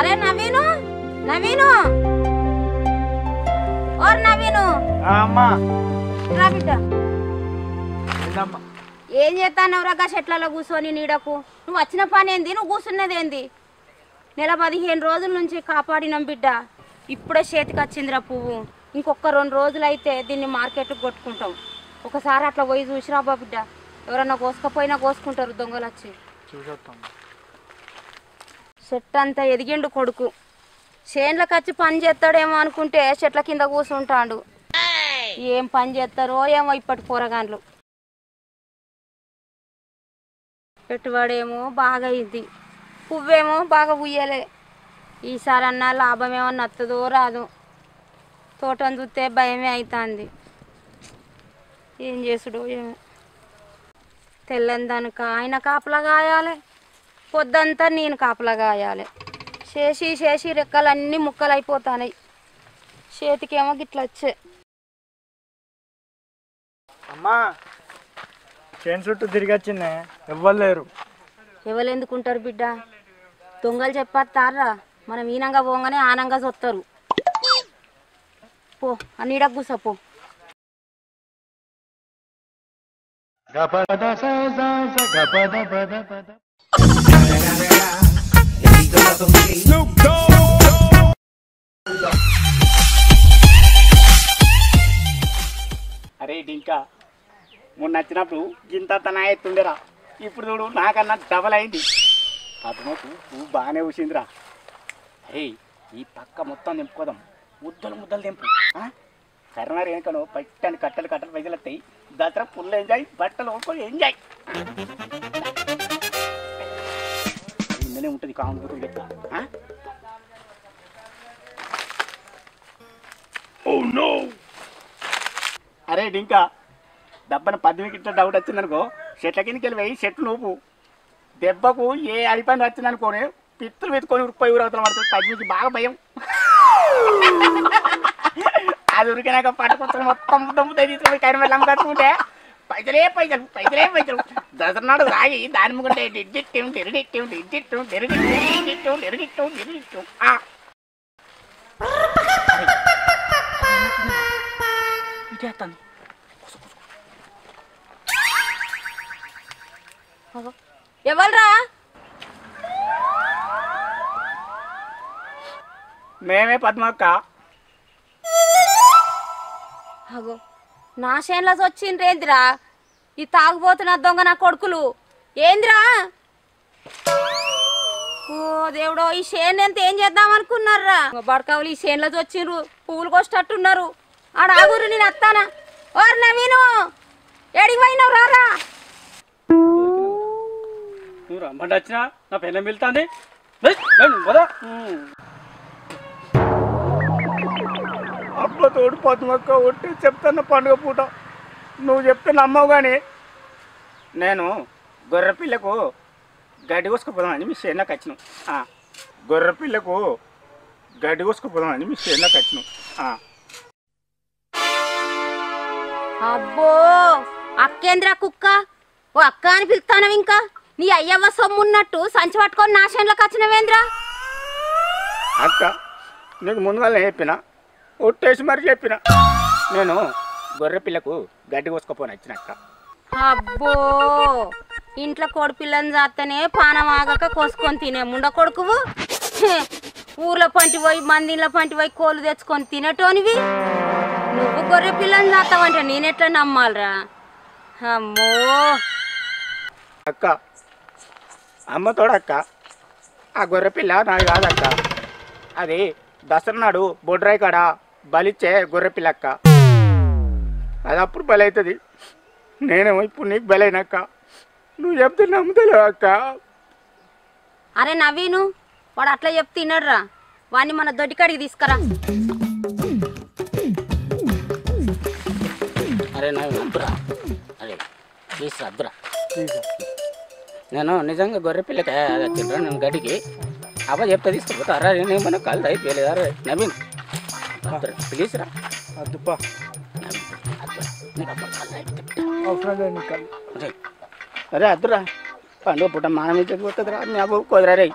అరే నవీను నవీను ఓర్ నవీను అమ్మా రా బిడ్డ ఏం చేస్తానవరా చెట్లలో కూర్చొని నీడకు నువ్వు వచ్చిన పని ఏంది నువ్వు కూర్చున్నది ఏంది నెల 15 రోజుల నుంచి కాపాడినాం బిడ్డ ఇప్పుడే చేతికి వచ్చిందిరా పువ్వు ఇంకొక 2 రోజులు అయితే దీన్ని మార్కెట్కి కొట్టుకుంటాం ఒకసారి అట్లా పోయి చూసిరాబా బిడ్డ ఎవరన్నా కోసుకపోయినా కోసుకుంటారు దొంగలు వచ్చి చెట్టు అంతా ఎదిగిండు కొడుకు చేన్లకు వచ్చి పని చేస్తాడేమో అనుకుంటే చెట్ల కింద కూర్చుంటాడు ఏం పని చేస్తారో ఏమో ఇప్పటి పోరగాన్లు పెట్టుబడేమో బాగా అయింది పువ్వేమో బాగా ఉయ్యలే ఈసారి అన్నా లాభం ఏమన్నా వస్తుందో రాదు తోటను చూస్తే భయమే అవుతుంది ఏం చేసుడో ఏమో తెల్లందనుక ఆయన కాపలా కాయాలి పొద్దంతా నేను కాపలా కాయాలి చేసి చేసి రెక్కలన్నీ ముక్కలు అయిపోతాయి చేతికేమో గిట్ల వచ్చే అమ్మా చేను చుట్టూ తిరిగి వచ్చిందే ఎవ్వరు లేరు ఎవరు ఎందుకుంటారు బిడ్డ దొంగలు చెప్పేస్తారా మనం ఈనంగా పోగానే ఆనంగా చూస్తారు పో ఆ నీడకు కూసపో అరే ఇంకా మొన్న వచ్చినప్పుడు గింత తన ఎత్తుండేరా ఇప్పుడు చూడు నాకన్నా డబల్ అయింది పద్మకు పువ్వు బాగానే ఊసిందిరా అరే ఈ పక్క మొత్తం తెంపుకోదాం ముద్దలు ముద్దలు తెంపు కర్రనారు ఏకనో పట్టని కట్టలు కట్టలు పైసలు వస్తాయి దసరా పుల్ల ఎంజాయ్ బట్టలు ఊరుకొని ఎంజాయ్ ఇందనే ఉంటుంది కావును గుర్తు లెక్క అరే ఇంకా దెబ్బన 10 ఇట్లా డౌట్ వచ్చిందనుకో చెట్ల కిందకి వెళ్ళి పోయి చెట్లు నూపు దెబ్బకు ఏ అడిపని వచ్చిందనుకోని పిత్తులు వెతుకొని ఉరిపోయి ఊరవుతాం పడుతుంది 10 బాగా భయం అది ఉరికినాక పట్టుకొచ్చిన మొత్తం ముద్ద తీసుకుపోయి కరిమేళ అమ్మకట్టుకుంటే పైసలే పైసలు పైసలే పైసలు దసరా నాడు రాగి దాని ముగ్గుంటే డిడ్డిట్టం తిరిగిట్టం డిడ్డిట్టం తిరిగిట్టం తిరిగిట్టం తిరిగిట్టం ఇదేస్తాను ఎవరురా మేమే పద్మక్క అగో నా చేనులో వచ్చిండ్రేందిరా ఈ తాగుబోతున్న దొంగ నా కొడుకులు ఏందిరా ఓ దేవుడో ఈ చేను ఎంత ఏం చేద్దాం అనుకున్నారా బడకావులు ఈ చేనులో వచ్చిండ్రు పువ్వులు కోసేటట్టున్నారు ఆడ ఆగురు నేను వస్తానా ఓర్ నవీను ఏడికి పోయినావు రారా నువ్వు రమ్మంటే వచ్చినా నా పెళ్ళం వెళ్తాంది అబ్బ తోడు పద్మక్క ఒట్టి చెప్తాను పండుగ పూట నువ్వు చెప్తే నమ్మవు కానీ నేను గొర్రె పిల్లకు గడ్డి కోసుకుపోదామని మీ చేనులోకి వచ్చినాం గొర్రె పిల్లకు గడ్డి కోసుకుపోదామని మీ చేనులోకి వచ్చినాం అబ్బో అక్కేంద్ర కుక్క ఓ అక్క అని పిలుస్తానవి ఇంకా నీ అయ్యవ్వ సొమ్మున్నట్టు సంచి పట్టుకొని నా చేనులోకి వచ్చినవేంద్రా అక్క నీకు ముందుగానే చెప్పిన ఒట్టేసి మరి చెప్పిన నేను గొర్రె పిల్లకు గడ్డి కోసుకుపోని వచ్చినక్క అబ్బో ఇంట్లో కోడి పిల్లని చేస్తేనే పానం ఆగక కోసుకొని తినే ముండ కొడుకువు ఊర్లో పంటి పోయి మందిలో పంటి పోయి కోళ్ళు తెచ్చుకొని తినేటోనివి నువ్వు గొర్రె పిల్లని చేస్తావంటే నేనెట్లా నమ్మాలరా అమ్మో అక్క అమ్మతోడక్క ఆ గొర్రె పిల్ల నాది కాదక్క అది దసరా నాడు బొడ్రాయి కాడ బలిచ్చే గొర్రె పిల్ల అక్క అది అప్పుడు బలి అవుతుంది నేనేమో ఇప్పుడు నీకు బలైనక్క నువ్వు చెప్తే నమ్ముతలేవు అక్క అరే నవీను వాడు అట్లా చెప్తే తినడ్రా వాడిని మన దొడ్డికాడికి తీసుకురా అరే నవీన్ అద్దురా అరే ప్లీజ్ అద్దురా నేను నిజంగా గొర్రె పిల్లకి వచ్చిండ్రా నేను గడికి అబ్బా చెప్తే తీసుకుపోతా అరా నేనేమన్నా కళ్ళు అయిపోయలేదు అరే నవీన్ అద్దురా ప్లీజ్ రా అద్దుపా అరే అద్దురా పండుగ పుట్ట మానం ఇచ్చేది పోతుందిరా మీ అబ్బు కుదరా రే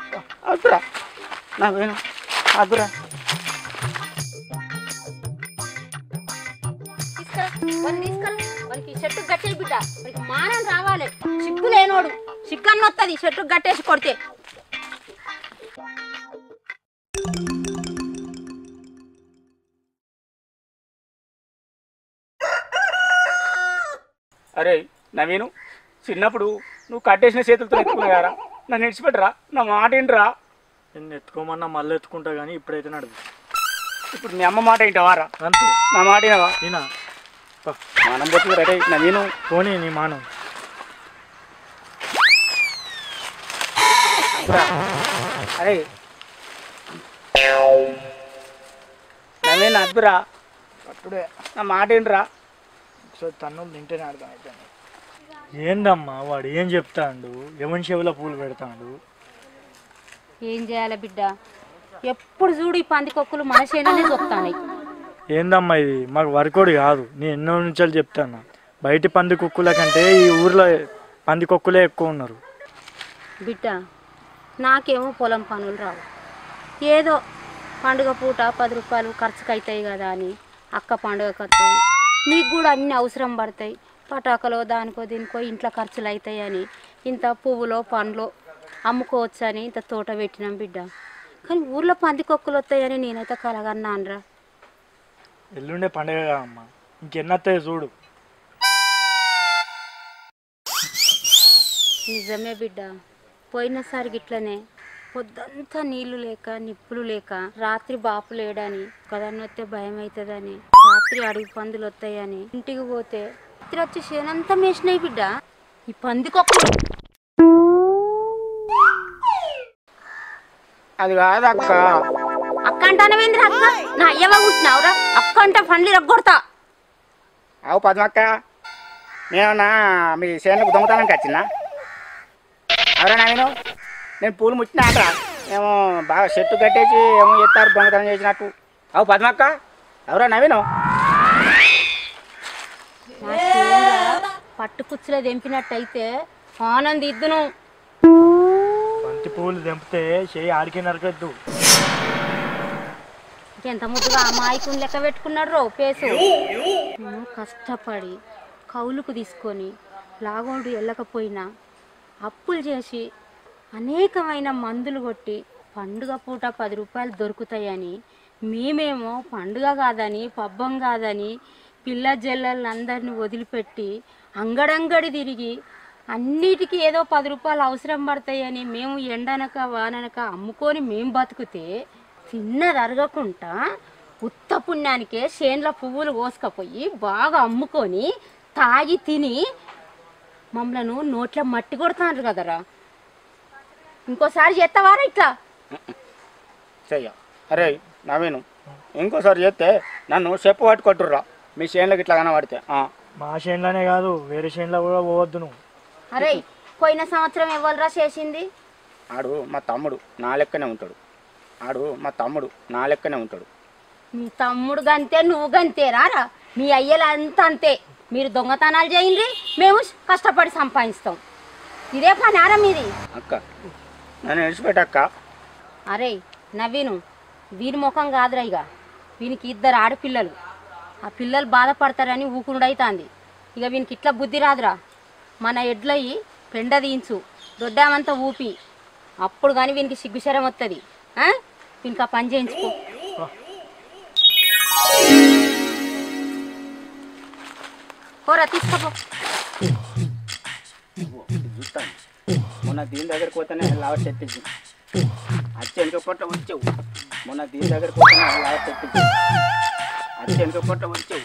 అద్దురా నవీను అద్దురా. వానికి చెట్టు కట్టేసి బిడ్డ, వానికి మానం రావాలి. సిగ్గు లేనోడు సిగ్గన్న వస్తుంది చెట్టు కట్టేసి కొడితే. అరే నవీను, చిన్నప్పుడు నువ్వు కట్టేసిన చేతులతో ఎత్తుకున్నాయారా? నన్ను విడిచిపెట్టరా, నా మాట ఏంట్రా? నేను ఎత్తుకోమన్నా మళ్ళీ ఎత్తుకుంటా కానీ ఇప్పుడైతే నడుపు. ఇప్పుడు మీ అమ్మ మాట ఏంటవారా? అంతే నా మాట ఏనవా? ఈయన మనం పోతుంది రే నవీను. పోనీ నీ మానం. అరే నవీన్ అద్దురా, అప్పుడే నా మాట ఏంట్రా? ఒకసారి తన్నులు తింటేనే అర్థం అయిపోయింది. ఏందమ్మా వాడు ఏం చెప్తాడు? ఎవరి చెవిలో పూలు పెడతాడు? ఏం చేయాలి బిడ్డ, ఎప్పుడు చూడు ఈ పందికొక్కులు మన చేనునే చూస్తాయి. ఏందమ్మా ఇది? మాకు వర్కౌట్ కాదు. నేను ఎన్నో నుంచి చెప్తాను, బయటి పంది కుక్కుల కంటే ఈ ఊర్లో పంది కుక్కులే ఎక్కువ ఉన్నారు. బిడ్డ నాకేమో పొలం పనులు రావు, ఏదో పండుగ పూట 10 రూపాయలు ఖర్చుకు అవుతాయి కదా అని అక్క పండుగకు వస్తాయి. మీకు కూడా అన్ని అవసరం పడతాయి, పటాకలో దానికో దీనికో ఇంట్లో ఖర్చులు అవుతాయి అని ఇంత పువ్వులో పండ్లు అమ్ముకోవచ్చని ఇంత తోట పెట్టినాం బిడ్డ. కానీ ఊర్లో పందికొక్కులు వస్తాయని నేనైతే కలగన్నానరా. ఎల్లుండే పండుగ అమ్మా, ఇంకెన్నత్తాయి చూడు. నిజమే బిడ్డ, పోయినసారి గిట్లనే పొద్దంతా నీళ్లు లేక నిప్పులు లేక రాత్రి బాపు లేడని కదన్న వస్తే భయం అవుతుందని రాత్రి అడవి పందులు వస్తాయని ఇంటికి పోతే రాత్రి వచ్చి చేనంతా మేసినాయి బిడ్డ ఈ పందికొక్కులు. అది కాదు అక్క. అక్క అంటానవేంద్ర? అక్క నా అయ్యవ కూర్చున్నావురా? అక్క అంటే పండ్లు రగ్గొడతా. అవు పద్మక్క, నేనన్నా మీ చేనులకు దొంగతనానికి వచ్చినా? ఎవరా నవీను, నేను పూలు ముట్టినా అంటరా? ఏమో బాగా చెట్టు కట్టేసి ఏమో ఎత్తారు దొంగతనం చేసినట్టు. అవు పద్మక్క, ఎవరా నవీను? నా చేనులో పట్టు కుచ్చులో తెంపినట్టయితే ఆనంది ఇద్దును. బంతి పువ్వులు తెంపితే చేయి ఆడికి నరకద్దు. ఎంత ముద్దుగా అమాయకుని లెక్క పెట్టుకున్నాడు రో పేసు. మేము కష్టపడి కౌలుకు తీసుకొని లాగోడు వెళ్ళకపోయినా అప్పులు చేసి అనేకమైన మందులు కొట్టి పండుగ పూట 10 రూపాయలు దొరుకుతాయని మేమేమో పండుగ కాదని పబ్బం కాదని పిల్ల జల్లలందరినీ వదిలిపెట్టి అంగడంగడి తిరిగి అన్నిటికీ ఏదో 10 రూపాయలు అవసరం పడతాయని మేము ఎండనక వాననక అమ్ముకొని మేము బతుకుతే తిన్నది అరగకుండా ఉత్త పుణ్యానికే చేనుల పువ్వులు కోసుకపోయి బాగా అమ్ముకొని తాగి తిని మమ్మలను నోట్ల మట్టి కొడుతున్నారు కదరా. ఇంకోసారి చేస్తావారా ఇట్లా? చెయ్య. అరే నవీను, ఇంకోసారి చేస్తే నన్ను చెప్పు పట్టుకొట్టుర్రా మీ చేనులకు ఇట్లా కనబడితే. మా చేనులోనే కాదు వేరే చేనులో కూడా పోవద్దు నువ్వు. అరే పోయిన సంవత్సరం ఎవరురా చేసింది? ఆడు మా తమ్ముడు నా లెక్కనే ఉంటాడు. మీ తమ్ముడు గంతే నువ్వు గంతేరా? మీ అయ్యలంతా అంతే. మీరు దొంగతనాలు చేయండి, మేము కష్టపడి సంపాదిస్తాం. ఇదే పని ఆరా మీది. అక్క నన్ను విడిచిపెట్టక్క. అరే నవీను, వీని ముఖం కాదురా ఇక, వీనికి 2 ఆడపిల్లలు. ఆ పిల్లలు బాధపడతారని ఊకునుడైతుంది. ఇక వీనికి ఇట్లా బుద్ధి రాదురా. మన ఎడ్లయి పెండ తీయించు, దొడ్డామంతా ఊపి, అప్పుడు కానీ వీనికి సిగ్గుశరం వస్తుంది. వీనికి ఆ పని చేయించుకో. పోరా తీసుకోపో. మొన్న దీని దగ్గరికి పోతేనే లావ చెప్పింది. అచ్చి వెనుక పొట్ట వచ్చావు. మొన్న దీని దగ్గరికి పోతేనే లావ చెప్పింది. అచ్చి వెనుక పొట్ట వచ్చావు.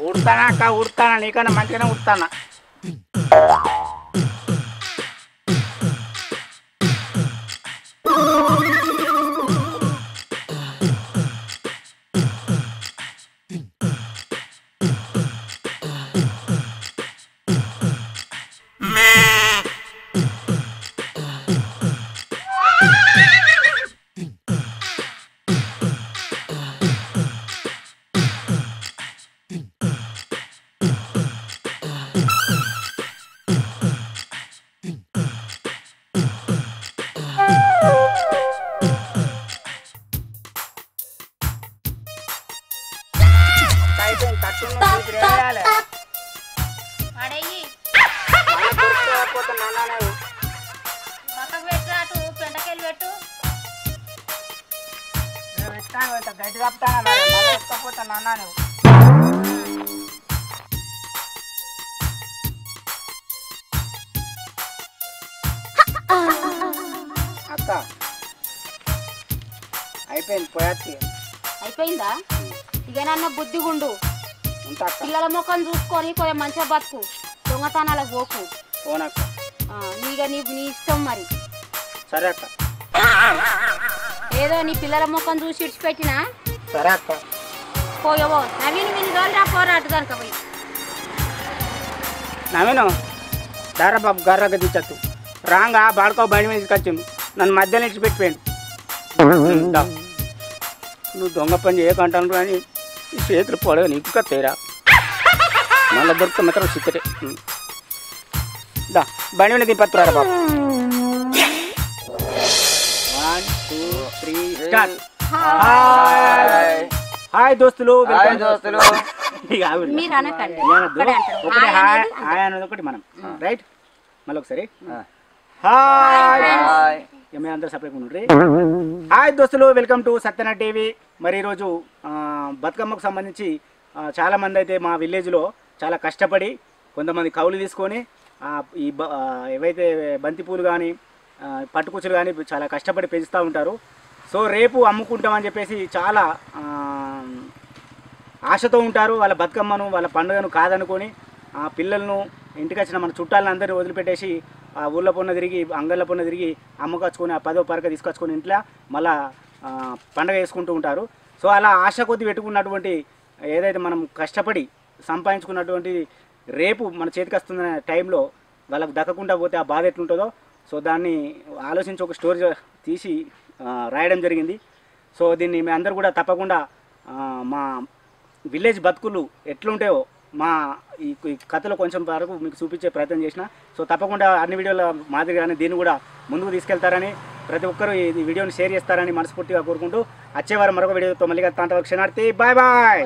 ఉడతానా అక్క, ఉడతానా, నీకన్నా మంచిగానే ఉడతానా. గడ్డి కప్పుతానా ఎక్కపోతా నాన్న నువ్వు అక్క అయిపోయింది పోయాత్తి అయిపోయిందా ఇక నన్న బుద్ధిగుండు ఉంటా అక్క పిల్లల ముఖం చూసుకొని కొంచెం మంచిగా బతుకు దొంగతనాలకు పోకు పోనక్క నీ ఇష్టం మరి సరే అక్క ఏదో నీ పిల్లల ముఖం చూసి ఇడిచిపెట్టినా సరే అక్క పోయవో నవీన్ విని రోజులు పోరాటు కనుక పోయి నవీను దారా బాబు గర్రగా తీర్చచ్చు రాంగా బాడుకో బండి మీద తీసుకొచ్చిండు నన్ను మధ్యలో నుంచి పెట్టిపోయాడు నువ్వు దొంగ పని చేయకంటాను కానీ ఈ చేతులు పొడవ నీకు కత్తేరా మళ్ళీ దొరికితే మాత్రం సిక్కటే దా బండి మీద దింపత్తురా బాబు 1 2 3 స్టార్ట్ హాయ్ దోస్తులు ఇక ఆవిడ. మీరు అనకండి ఏమనొద్దు. ఒక్కడే అంటారు. ఒకటి హాయ్ హాయ్ అనేది హాయ్ అనేది ఒకటి మనం రైట్ మళ్ళీ ఒకసారి హాయ్ మీ అందరూ సపరేట్ ఉండ్రి హాయ్ దోస్తులు వెల్కమ్ టు సత్యన టీవీ మరి ఈరోజు బతుకమ్మకు సంబంధించి చాలామంది అయితే మా విలేజ్లో చాలా కష్టపడి కొంతమంది కౌలు తీసుకొని ఏవైతే బంతిపూలు కానీ పట్టుకుచ్చులు కానీ చాలా కష్టపడి పెంచుతూ ఉంటారు. సో రేపు అమ్ముకుంటామని చెప్పేసి చాలా ఆశతో ఉంటారు. వాళ్ళ బతుకమ్మను వాళ్ళ పండుగను కాదనుకొని ఆ పిల్లలను ఇంటికి వచ్చిన మన చుట్టాలను అందరినీ వదిలిపెట్టేసి ఆ ఊళ్ళో పొన్న తిరిగి అంగళ్ళ పొన్న తిరిగి అమ్మకొచ్చుకొని ఆ 10వ పరక తీసుకొచ్చుకొని ఇంట్లో మళ్ళా పండగ చేసుకుంటూ ఉంటారు. సో అలా ఆశ కొద్ది పెట్టుకున్నటువంటి ఏదైతే మనం కష్టపడి సంపాదించుకున్నటువంటి రేపు మన చేతికి వస్తున్న టైంలో వాళ్ళకు దక్కకుండా పోతే ఆ బాధ ఎట్లుంటుందో సో దాన్ని ఆలోచించి ఒక స్టోరీ తీసి రాయడం జరిగింది. సో దీన్ని మీ అందరూ కూడా తప్పకుండా మా విలేజ్ బతుకులు ఎట్లుంటాయో మా ఈ కథలో కొంచెం వరకు మీకు చూపించే ప్రయత్నం చేసిన. సో తప్పకుండా అన్ని వీడియోల మాదిరిగానే దీన్ని కూడా ముందుకు తీసుకెళ్తారని ప్రతి ఒక్కరూ ఈ వీడియోని షేర్ చేస్తారని మనస్ఫూర్తిగా కోరుకుంటూ వచ్చేవారు మరొక వీడియోతో మళ్ళీ క్షణార్థి బాయ్ బాయ్.